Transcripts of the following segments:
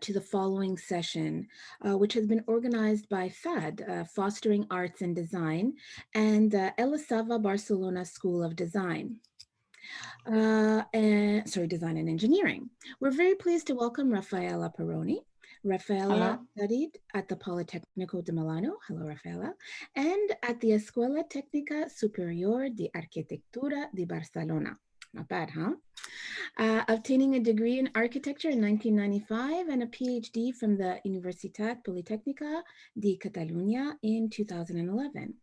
to the following session, which has been organized by FAD, Fostering Arts and Design, and the Elisava Barcelona School of Design. Design and Engineering. We're very pleased to welcome Raffaella Perrone. Raffaella studied at the Politecnico di Milano, hello Raffaella, and at the Escuela Técnica Superior de Arquitectura de Barcelona. Not bad, huh? Obtaining a degree in architecture in 1995 and a PhD from the Universitat Politècnica de Catalunya in 2011.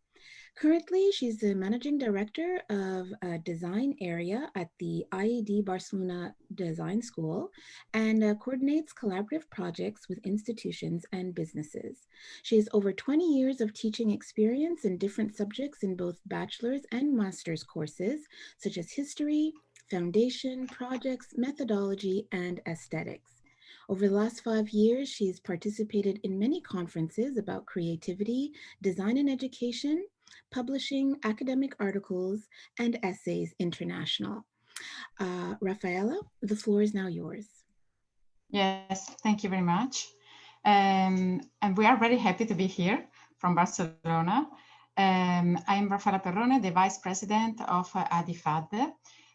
Currently, she's the managing director of a design area at the IED Barcelona Design School and coordinates collaborative projects with institutions and businesses. She has over 20 years of teaching experience in different subjects in both bachelor's and master's courses, such as history, foundation, projects, methodology, and aesthetics. Over the last 5 years, she's participated in many conferences about creativity, design and education, publishing academic articles and essays international. Raffaella, the floor is now yours. Yes, thank you very much. And we are very happy to be here from Barcelona. I'm Raffaella Perrone, the Vice President of FAD.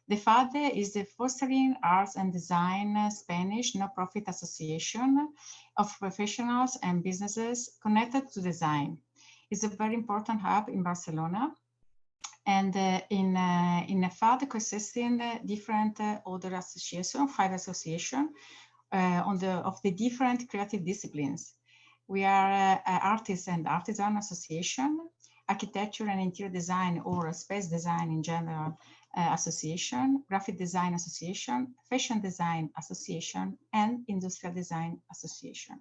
The FAD is the Fostering Arts and Design Spanish non-profit association of professionals and businesses connected to design. It's a very important hub in Barcelona, and in a FAD consisting different other associations, 5 associations of the different creative disciplines. We are Artists and Artisan Association, Architecture and Interior Design or Space Design in general Association, Graphic Design Association, Fashion Design Association, and Industrial Design Association.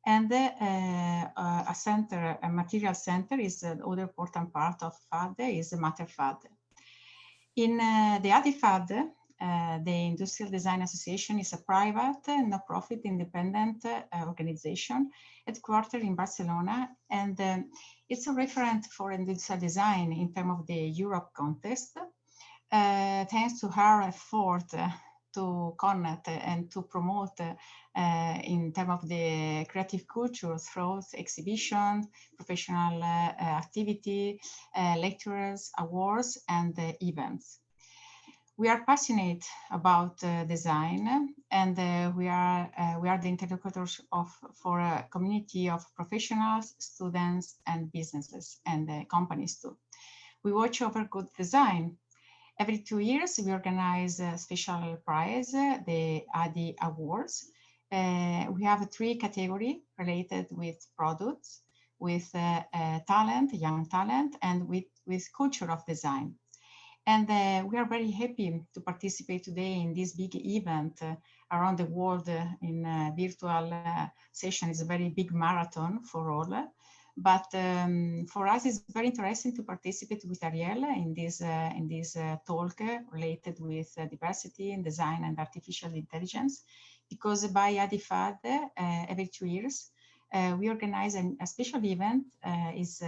And a material center is the other important part of FAD, is the Matter FAD. In the ADIFAD, the Industrial Design Association is a private, non-profit, independent organization headquartered in Barcelona, and it's a referent for industrial design in terms of the Europe context, thanks to her effort to connect and to promote in terms of the creative culture through exhibitions, professional activity, lectures, awards, and events. We are passionate about design, and we are the interlocutors for a community of professionals, students, and businesses, and companies too. We watch over good design. Every 2 years, we organize a special prize, the ADI Awards. We have 3 categories related with products, with talent, young talent, and with culture of design. And we are very happy to participate today in this big event around the world in a virtual session. It's a very big marathon for all. But for us, it's very interesting to participate with Ariel in this talk related with diversity in design and artificial intelligence, because by ADIFAD, every 2 years, we organize a special event, is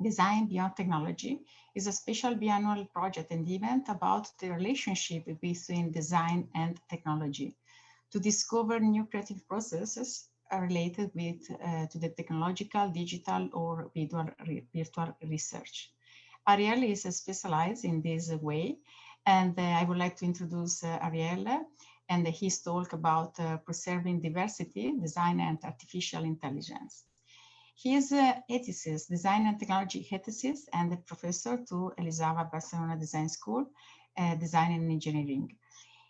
Design Beyond Technology. Is a special biannual project and event about the relationship between design and technology to discover new creative processes related with to the technological, digital, or virtual research. Ariel is specialized in this way, and I would like to introduce Ariel and his talk about preserving diversity, design, and artificial intelligence. He is an ethicist, design and technology ethicist, and a professor to Elisava Barcelona Design School, Design and Engineering.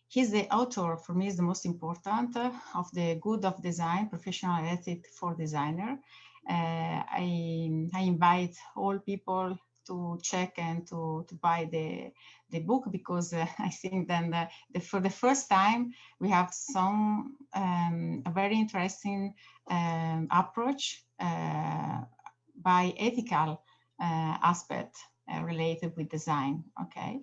He's the author, for me, is the most important, of the Good of Design, Professional Ethic for Designer. I invite all people to check and to buy the book, because I think then for the first time, we have some a very interesting approach by ethical aspect related with design, okay?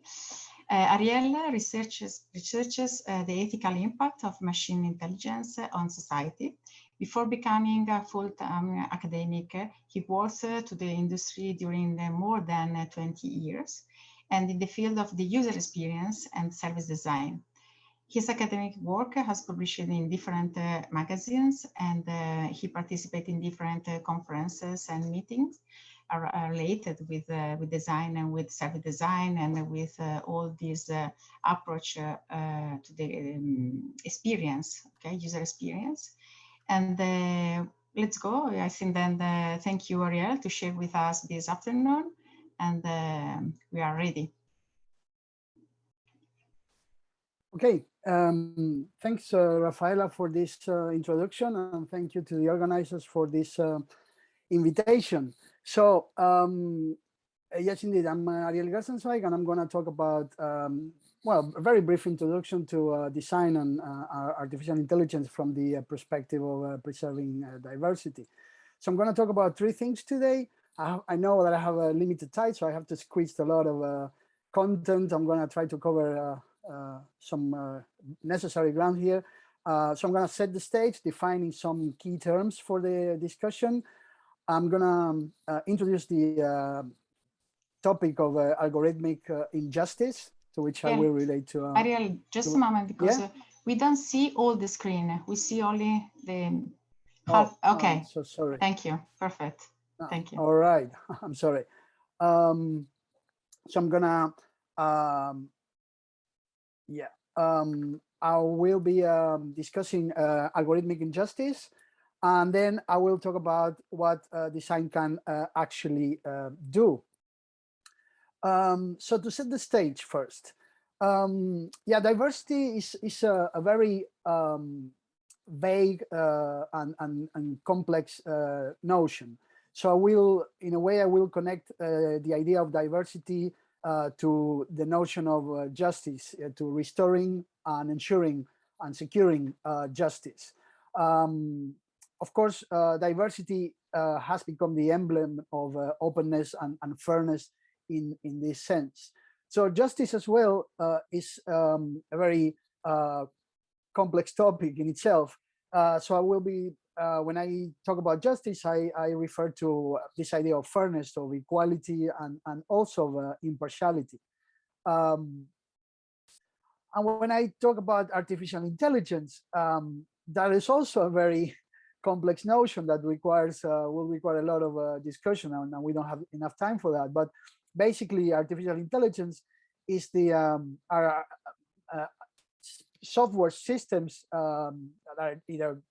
Ariel researches the ethical impact of machine intelligence on society. Before becoming a full-time academic, he worked to the industry during more than 20 years, and in the field of the user experience and service design. His academic work has published in different magazines, and he participated in different conferences and meetings related with design and with service design and with all this approach to the experience, okay, user experience. And let's go. I think then thank you, Ariel, to share with us this afternoon, and we are ready. Okay, thanks, Raffaella, for this introduction, and thank you to the organizers for this invitation. So, yes, indeed, I'm Ariel Guersenzvaig, and I'm going to talk about, well, a very brief introduction to design and artificial intelligence from the perspective of preserving diversity. So I'm going to talk about three things today. I know that I have a limited time, so I have to squeeze a lot of content. I'm going to try to cover some necessary ground here. So I'm going to set the stage, defining some key terms for the discussion. I'm going to introduce the topic of algorithmic injustice, to which I will relate to. Ariel, just a moment, because we don't see all the screen. We see only the half. Okay. So sorry. Thank you. Perfect. Thank you. All right. I'm sorry. So I'm gonna. I will be discussing algorithmic injustice, and then I will talk about what design can actually do. So to set the stage first, diversity is a very vague and complex notion. So I will, in a way, I will connect the idea of diversity to the notion of justice, to restoring and ensuring and securing justice. Of course, diversity has become the emblem of openness and fairness in this sense. So justice as well is a very complex topic in itself. So I will be, when I talk about justice, I refer to this idea of fairness, of equality, and also of impartiality. And when I talk about artificial intelligence, that is also a very complex notion that will require a lot of discussion, and we don't have enough time for that. But basically, artificial intelligence is the software systems that are either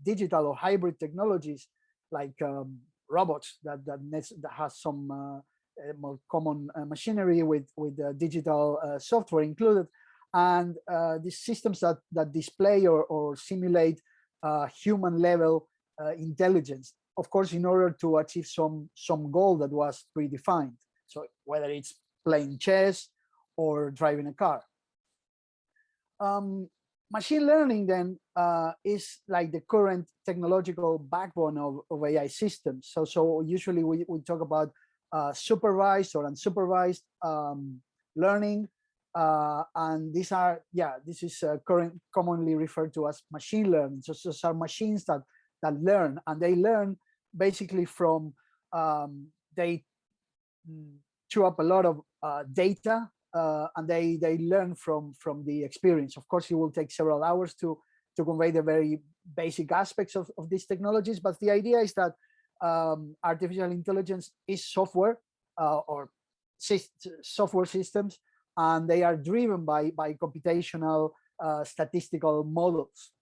digital or hybrid technologies, like robots that has some more common machinery with digital software included, and these systems that display or simulate human level intelligence, of course, in order to achieve some goal that was predefined. So whether it's playing chess or driving a car. Machine learning then is like the current technological backbone of AI systems. So usually we talk about supervised or unsupervised learning, and this is commonly referred to as machine learning. So those are machines that learn, and they learn basically from they chew up a lot of data. And they learn from the experience. Of course, it will take several hours to convey the very basic aspects of these technologies, but the idea is that artificial intelligence is software or software systems, and they are driven by computational statistical models.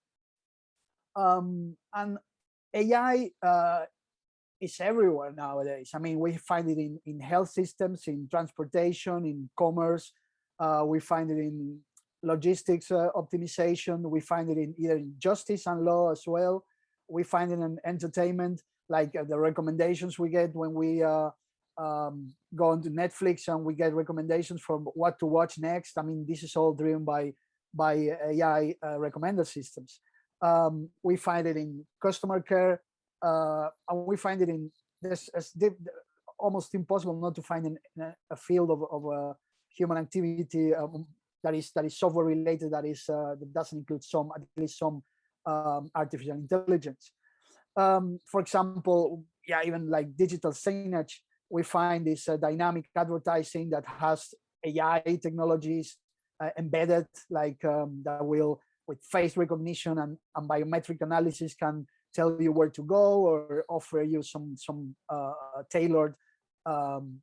And AI is everywhere nowadays. I mean, we find it in health systems, in transportation, in commerce. We find it in logistics optimization. We find it in either in justice and law as well. We find it in entertainment, like the recommendations we get when we go onto Netflix and we get recommendations from what to watch next. I mean, this is all driven by AI recommender systems. We find it in customer care. And we find it in this almost impossible not to find in a field of human activity that is software related, that doesn't include at least some artificial intelligence. For example, even like digital signage, we find this dynamic advertising that has AI technologies embedded, like that will, with face recognition and biometric analysis, can tell you where to go or offer you some tailored um,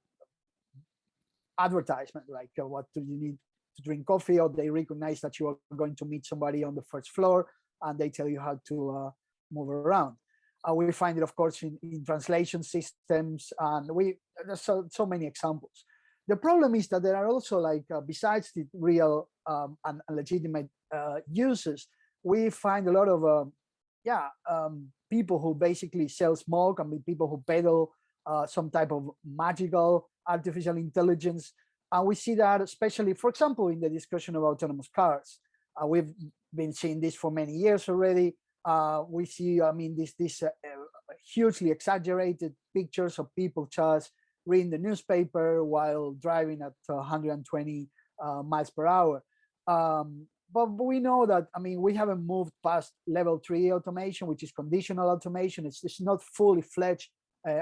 advertisement, like what do you need to drink coffee, or they recognize that you are going to meet somebody on the first floor and they tell you how to move around. We find it, of course, in translation systems, and there's so many examples. The problem is that there are also, like, besides the real and legitimate uses, we find a lot of people who basically sell smoke, and people who peddle some type of magical artificial intelligence. And we see that especially, for example, in the discussion of autonomous cars. We've been seeing this for many years already. We see, I mean, this hugely exaggerated pictures of people just reading the newspaper while driving at 120 miles per hour. But we know that, I mean, we haven't moved past level 3 automation, which is conditional automation. It's not fully fledged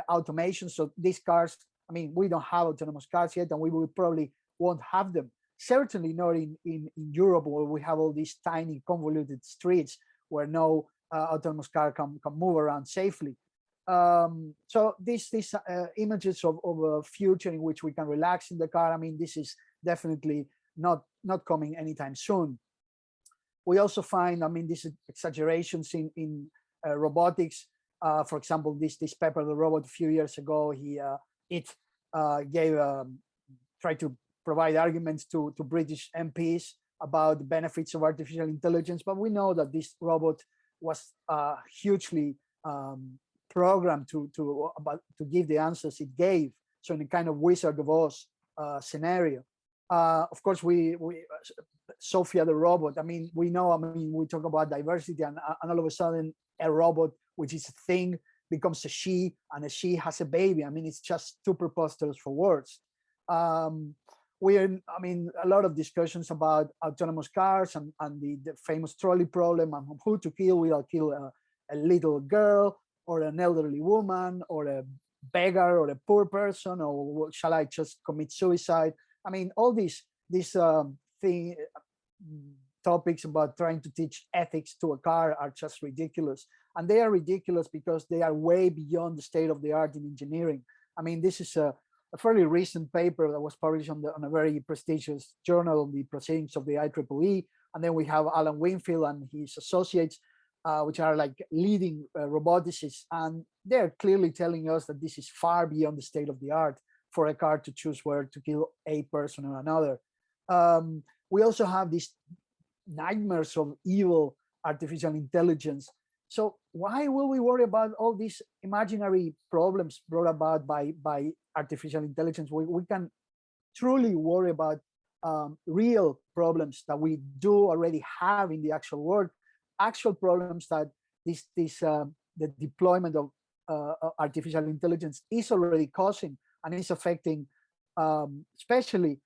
automation. So these cars, I mean, we don't have autonomous cars yet, and we will probably won't have them. Certainly not in Europe, where we have all these tiny convoluted streets where no autonomous car can move around safely. So these images of a future in which we can relax in the car, I mean, this is definitely not coming anytime soon. We also find, I mean, these exaggerations in robotics. For example, this Pepper the robot a few years ago, tried to provide arguments to British MPs about the benefits of artificial intelligence, but we know that this robot was hugely programmed to give the answers it gave. So in a kind of Wizard of Oz scenario. Of course, we Sophia the robot. I mean, we know. I mean, we talk about diversity, and all of a sudden, a robot, which is a thing, becomes a she, and a she has a baby. I mean, it's just too preposterous for words. I mean, a lot of discussions about autonomous cars and the famous trolley problem, and who to kill. Will I kill a little girl, or an elderly woman, or a beggar, or a poor person, or shall I just commit suicide? I mean, all these topics about trying to teach ethics to a car are just ridiculous. And they are ridiculous because they are way beyond the state of the art in engineering. I mean, this is a fairly recent paper that was published on a very prestigious journal, the Proceedings of the IEEE. And then we have Alan Winfield and his associates, which are like leading roboticists. And they're clearly telling us that this is far beyond the state of the art for a car to choose where to kill a person or another. We also have these nightmares of evil artificial intelligence. So why will we worry about all these imaginary problems brought about by artificial intelligence? We can truly worry about real problems that we do already have in the actual world, actual problems that the deployment of artificial intelligence is already causing and is affecting especially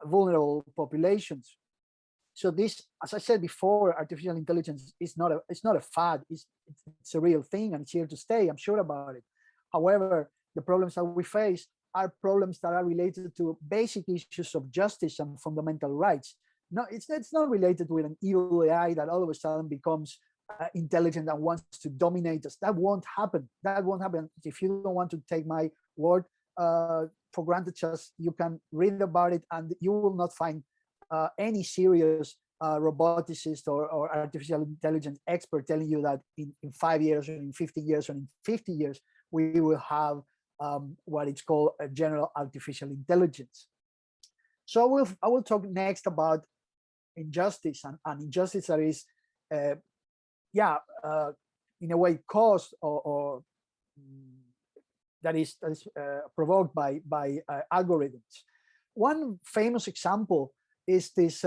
vulnerable populations. So this, as I said before, artificial intelligence is not a fad. It's a real thing, and it's here to stay. I'm sure about it. However, the problems that we face are problems that are related to basic issues of justice and fundamental rights. No, it's not related with an evil AI that all of a sudden becomes intelligent and wants to dominate us. That won't happen. That won't happen. If you don't want to take my word for granted, just you can read about it, and you will not find any serious roboticist or artificial intelligence expert telling you that in 5 years or in 50 years or in 50 years, we will have what it's called a general artificial intelligence. So I will talk next about injustice and injustice that is, in a way caused or that is provoked by algorithms. One famous example is this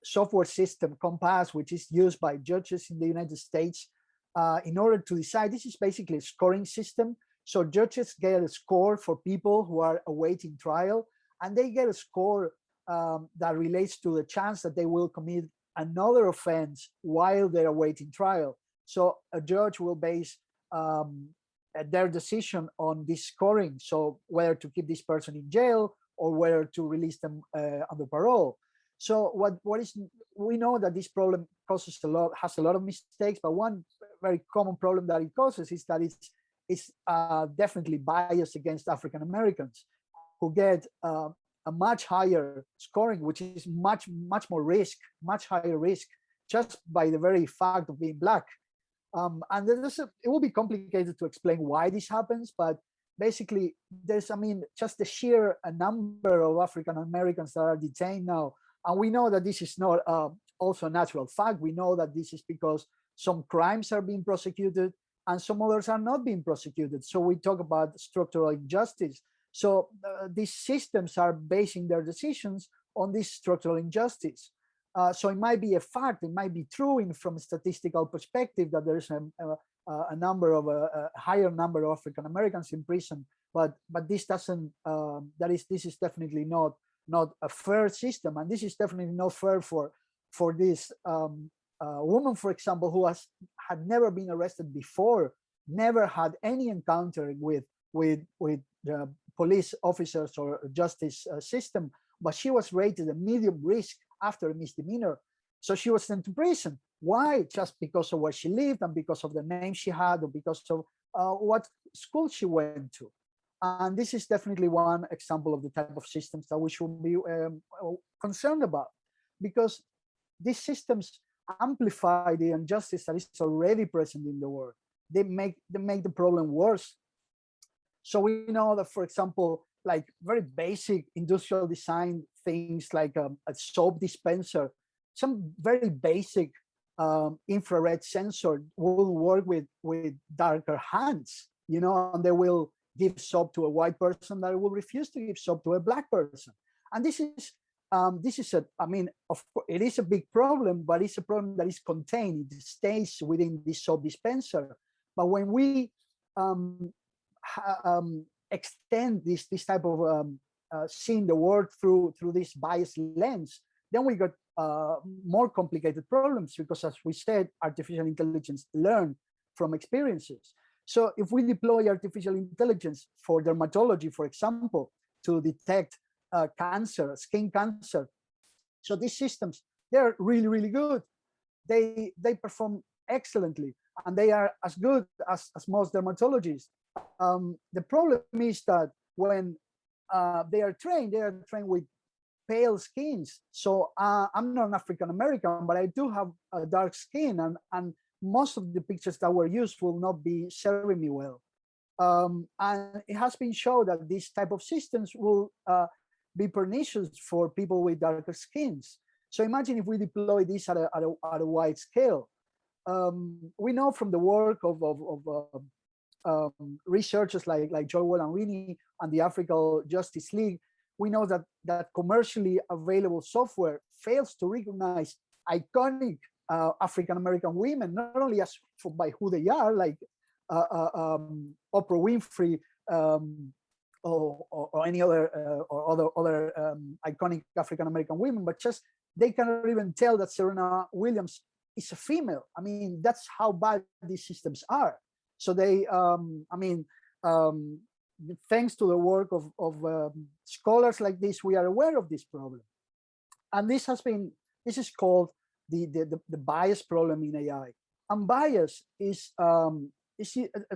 software system, Compass, which is used by judges in the United States in order to decide. This is basically a scoring system. So judges get a score for people who are awaiting trial, and they get a score that relates to the chance that they will commit another offense while they're awaiting trial. So a judge will base their decision on this scoring. So whether to keep this person in jail or whether to release them under parole. So we know that this problem has a lot of mistakes, but one very common problem that it causes is that it's definitely biased against African Americans, who get a much higher scoring, which is much much higher risk, just by the very fact of being Black. And it will be complicated to explain why this happens, but basically there's, I mean, just the sheer number of African Americans that are detained now. And we know that this is not also a natural fact. We know that this is because some crimes are being prosecuted and some others are not being prosecuted. So we talk about structural injustice. So these systems are basing their decisions on this structural injustice. So it might be a fact, it might be true from a statistical perspective that there's a number of a higher number of African Americans in prison, but this doesn't this is definitely not a fair system, and this is definitely not fair for this woman, for example, who had never been arrested before, never had any encounter with the police officers or justice system, but she was rated a medium risk after a misdemeanor. So she was sent to prison. Why? Just because of where she lived and because of the name she had, or because of what school she went to. And this is definitely one example of the type of systems that we should be concerned about, because these systems amplify the injustice that is already present in the world. They make the problem worse. So we know that, for example, like very basic industrial design things like a soap dispenser, some very basic infrared sensor will work with darker hands, you know, and they will give soap to a white person that will refuse to give soap to a Black person. And this is I mean, of course, it is a big problem, but it's a problem that is contained. It stays within this soap dispenser. But when we extend this type of seeing the world through this biased lens, then we got more complicated problems, because, as we said, artificial intelligence learn from experiences. So if we deploy artificial intelligence for dermatology, for example, to detect cancer, skin cancer, so these systems, they're really, really good. They perform excellently, and they are as good as most dermatologists. The problem is that when they are trained with pale skins. So I'm not an African American, but I do have a dark skin, and most of the pictures that were used will not be serving me well. And it has been shown that these type of systems will be pernicious for people with darker skins. So imagine if we deploy this at a wide scale. We know from the work of researchers like Joel and Winnie and the African Justice League, we know that commercially available software fails to recognize iconic African American women, not only by who they are, like Oprah Winfrey or any other or other iconic African American women, but just they cannot even tell that Serena Williams is a female. I mean, that's how bad these systems are. So they, thanks to the work of scholars like this, we are aware of this problem. And this is called the bias problem in AI. And bias is a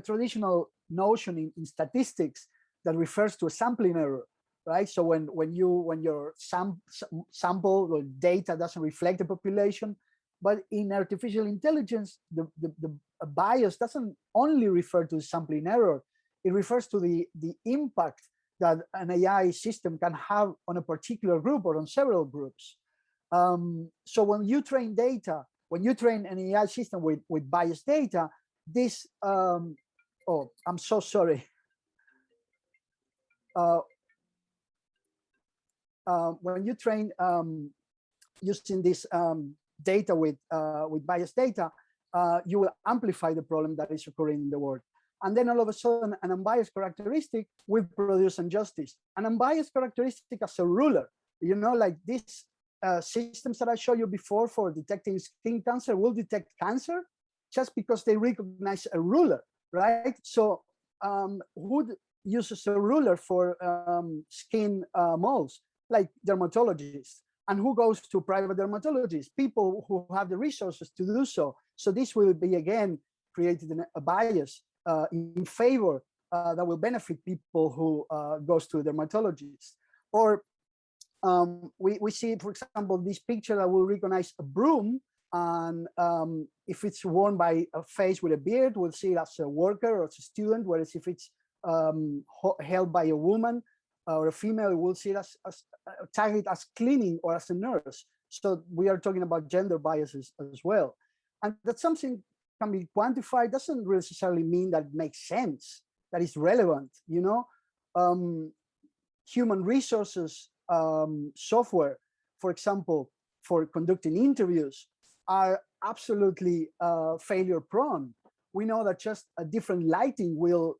traditional notion in statistics that refers to a sampling error, right? So when your sample or data doesn't reflect the population, but in artificial intelligence, the bias doesn't only refer to the sampling error. It refers to the impact that an AI system can have on a particular group or on several groups. So when you train an AI system with biased data, this, oh, I'm so sorry. When you train using this data with biased data, you will amplify the problem that is occurring in the world. And then all of a sudden, an unbiased characteristic will produce injustice. An unbiased characteristic as a ruler, you know, like these systems that I showed you before for detecting skin cancer will detect cancer just because they recognize a ruler, right? So who uses a ruler for skin moles? Like dermatologists. And who goes to private dermatologists? People who have the resources to do so. So this will be, again, created a bias in favor that will benefit people who goes to dermatologists. Or we see, for example, this picture that will recognize a broom, and if it's worn by a face with a beard, we'll see it as a worker or as a student, whereas if it's held by a woman or a female, we'll see it as tag it as cleaning or as a nurse. So we are talking about gender biases as well. And that something can be quantified doesn't necessarily mean that it makes sense, that is relevant, you know. Human resources software, for example, for conducting interviews, are absolutely failure prone. We know that just a different lighting will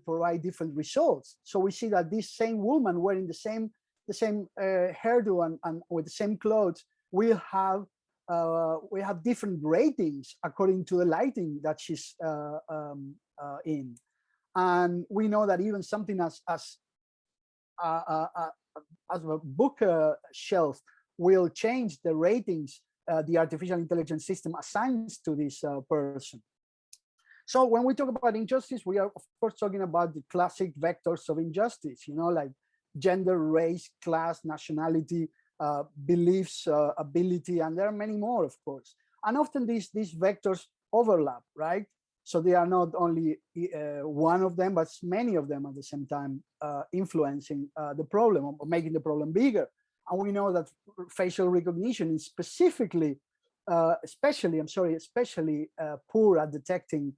provide different results. So we see that this same woman wearing the same hairdo and with the same clothes will have different ratings according to the lighting that she's in. And we know that even something as a book shelf will change the ratings the artificial intelligence system assigns to this person. So when we talk about injustice, we are of course talking about the classic vectors of injustice, you know, like gender, race, class, nationality, beliefs, ability, and there are many more, of course. And often these vectors overlap, right? So they are not only one of them, but many of them at the same time influencing the problem or making the problem bigger. And we know that facial recognition is especially poor at detecting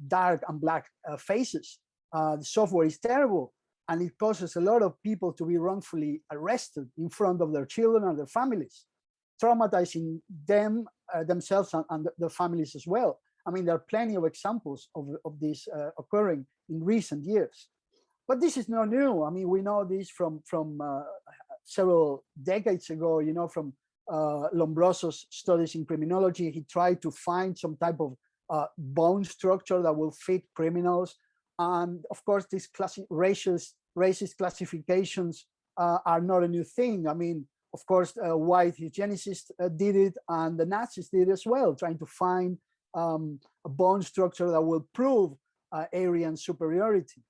dark and black faces. The software is terrible, and it causes a lot of people to be wrongfully arrested in front of their children and their families, traumatizing them themselves and their families as well. I mean, there are plenty of examples of this occurring in recent years. But this is not new. I mean, we know this from several decades ago, you know, from Lombroso's studies in criminology. He tried to find some type of bone structure that will fit criminals. And of course, these racist classifications are not a new thing. I mean, of course, white eugenicists did it, and the Nazis did as well, trying to find a bone structure that will prove Aryan superiority.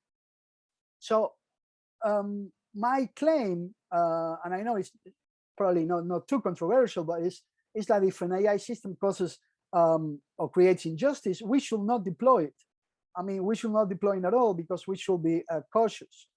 So my claim, and I know it's probably not too controversial, but is that if an AI system causes or creates injustice, we should not deploy it. I mean, we should not deploy it at all, because we should be cautious.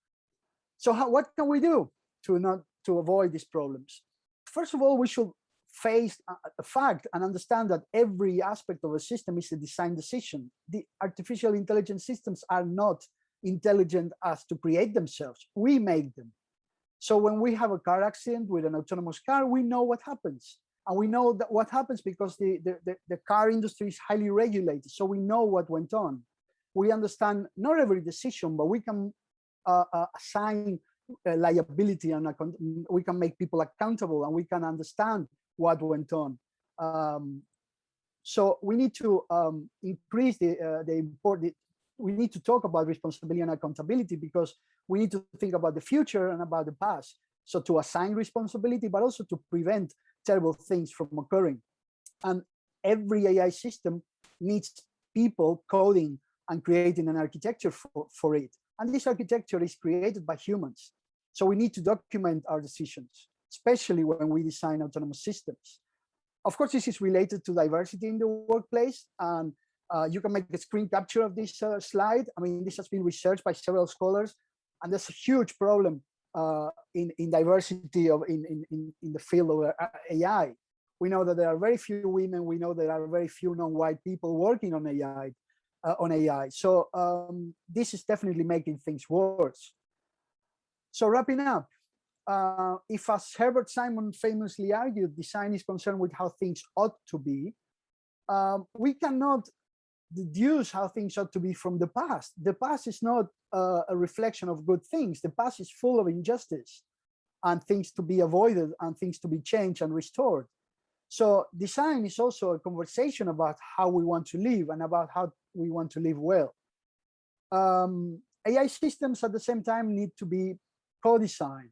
So what can we do to avoid these problems? First of all, we should face a fact and understand that every aspect of a system is a design decision. The artificial intelligence systems are not intelligent as to create themselves. We make them. So when we have a car accident with an autonomous car, we know what happens. And we know that what happens because the car industry is highly regulated. So we know what went on. We understand not every decision, but we can assign liability, and we can make people accountable, and we can understand what went on. So we need to increase we need to talk about responsibility and accountability, because we need to think about the future and about the past. So to assign responsibility, but also to prevent terrible things from occurring. And every AI system needs people coding and creating an architecture for it. And this architecture is created by humans. So we need to document our decisions, especially when we design autonomous systems. Of course, this is related to diversity in the workplace. And you can make a screen capture of this slide. I mean, this has been researched by several scholars, and there's a huge problem in diversity in the field of AI. We know that there are very few women. We know there are very few non-white people working on AI. So this is definitely making things worse. So wrapping up, if, as Herbert Simon famously argued, design is concerned with how things ought to be, we cannot deduce how things ought to be from the past. The past is not a reflection of good things. The past is full of injustice and things to be avoided and things to be changed and restored. So design is also a conversation about how we want to live and about how we want to live well. AI systems at the same time need to be co-designed.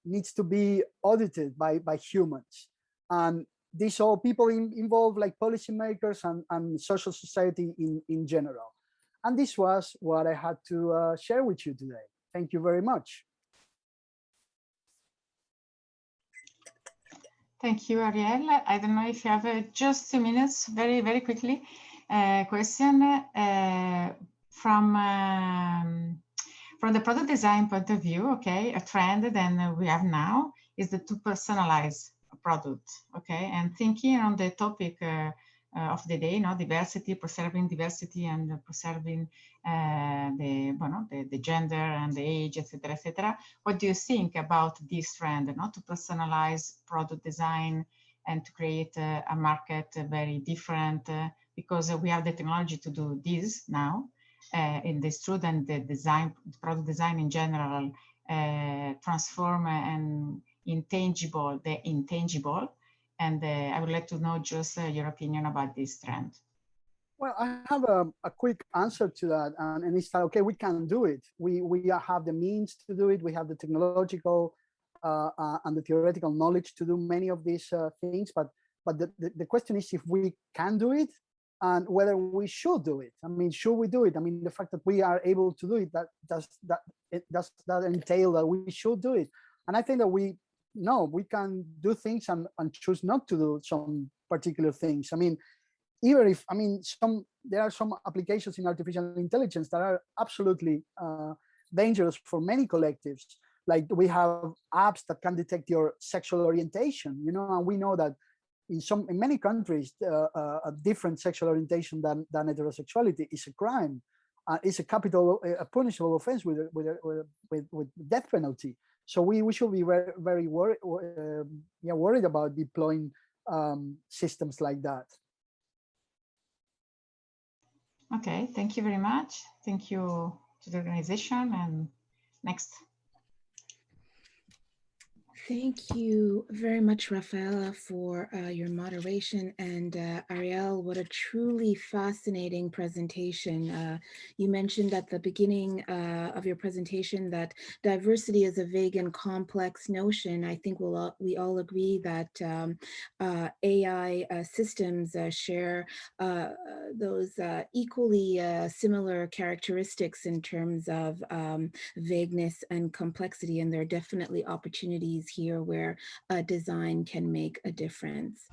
needs to be audited by humans. And these all people involved, like policymakers and social society in general. And this was what I had to share with you today. Thank you very much. Thank you, Ariel. I don't know if you have just 2 minutes, very, very quickly. Question from the product design point of view, okay, a trend that we have now is to personalize a product, okay, and thinking on the topic of the day, diversity, preserving diversity, and preserving the gender and the age, etc., etc. What do you think about this trend, to personalize product design and to create a market very different? Because we have the technology to do this now. In the student, the product design in general, transform and the intangible. And I would like to know just your opinion about this trend. Well, I have a quick answer to that, and it's that, okay, we can do it. We have the means to do it. We have the technological and the theoretical knowledge to do many of these things. But the question is if we can do it, and whether we should do it. I mean, should we do it? I mean, the fact that we are able to do it, does that entail that we should do it? And I think that we can do things and choose not to do some particular things. I mean, even if, I mean, there are some applications in artificial intelligence that are absolutely dangerous for many collectives. Like we have apps that can detect your sexual orientation, and we know that in many countries, a different sexual orientation than heterosexuality is a crime. It's a punishable offense with death penalty. So we should be very, very worried about deploying systems like that. Okay, thank you very much. Thank you to the organization. And next. Thank you very much, Raffaella, for your moderation. And Ariel, what a truly fascinating presentation. You mentioned at the beginning of your presentation that diversity is a vague and complex notion. I think we all agree that AI systems share those equally similar characteristics in terms of vagueness and complexity, and there are definitely opportunities here where design can make a difference.